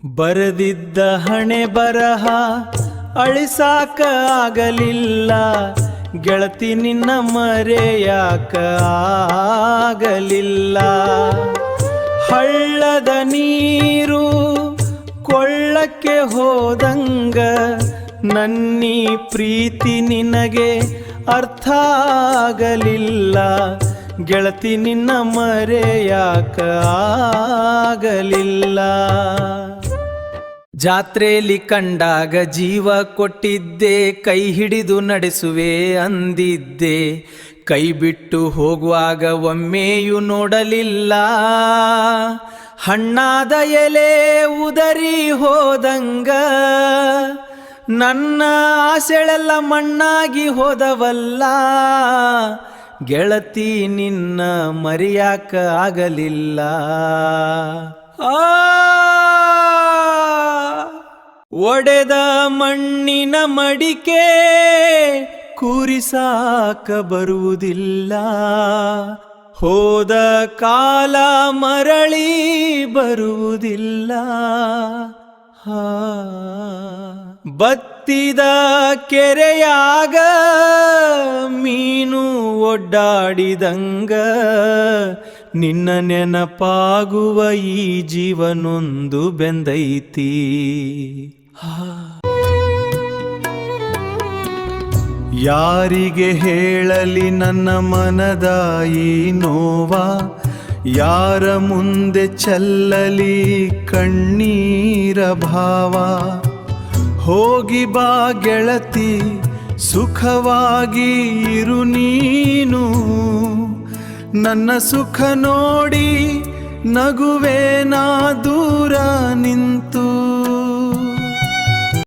ಬರೆದಿದ್ದ ಹಣೆ ಬರಹ ಅಳಿಸಾಕ ಆಗಲಿಲ್ಲ, ಗೆಳತಿ ನಿನ್ನ ಮರೆಯಾಕ ಆಗಲಿಲ್ಲ. ಹಳ್ಳದ ನೀರು ಕೊಳ್ಳಕ್ಕೆ ಹೋದಂಗ ನನ್ನಿ ಪ್ರೀತಿ ನಿನಗೆ ಅರ್ಥ ಆಗಲಿಲ್ಲ, ಗೆಳತಿ ನಿನ್ನ ಮರೆಯಾಕ ಆಗಲಿಲ್ಲ. ಜಾತ್ರೆಯಲ್ಲಿ ಕಂಡಾಗ ಜೀವ ಕೊಟ್ಟಿದ್ದೆ, ಕೈ ಹಿಡಿದು ನಡೆಸುವೆ ಅಂದಿದ್ದೆ, ಕೈ ಬಿಟ್ಟು ಹೋಗುವಾಗ ಒಮ್ಮೆಯೂ ನೋಡಲಿಲ್ಲ. ಹಣ್ಣಾದ ಎಲೆ ಉದರಿ ಹೋದಂಗ ನನ್ನ ಆಸೆಳೆಲ್ಲ ಮಣ್ಣಾಗಿ ಹೋದವಲ್ಲ, ಗೆಳತಿ ನಿನ್ನ ಮರೆಯಾಕ ಆಗಲಿಲ್ಲ. ಒಡೆದ ಮಣ್ಣಿನ ಮಡಿಕೆ ಕೂರಿಸಾಕ ಬರುವುದಿಲ್ಲ, ಹೋದ ಕಾಲ ಮರಳಿ ಬರುವುದಿಲ್ಲ. ಬತ್ತಿದ ಕೆರೆಯಾಗ ಮೀನು ಒಡ್ಡಾಡಿದಂಗ ನಿನ್ನ ನೆನಪಾಗುವ ಈ ಜೀವನೊಂದು ಬೆಂದೈತಿ. ಯಾರಿಗೆ ಹೇಳಲಿ ನನ್ನ ಮನದ ಈ ನೋವ, ಯಾರ ಮುಂದೆ ಚೆಲ್ಲಲಿ ಕಣ್ಣೀರ ಭಾವ. ಹೋಗಿ ಬಾ ಗೆಳತಿ ಸುಖವಾಗಿ ಇರು ನೀನು, ನನ್ನ ಸುಖ ನೋಡಿ ನಗುವೆ ನಾ ದೂರ ನಿಂತು.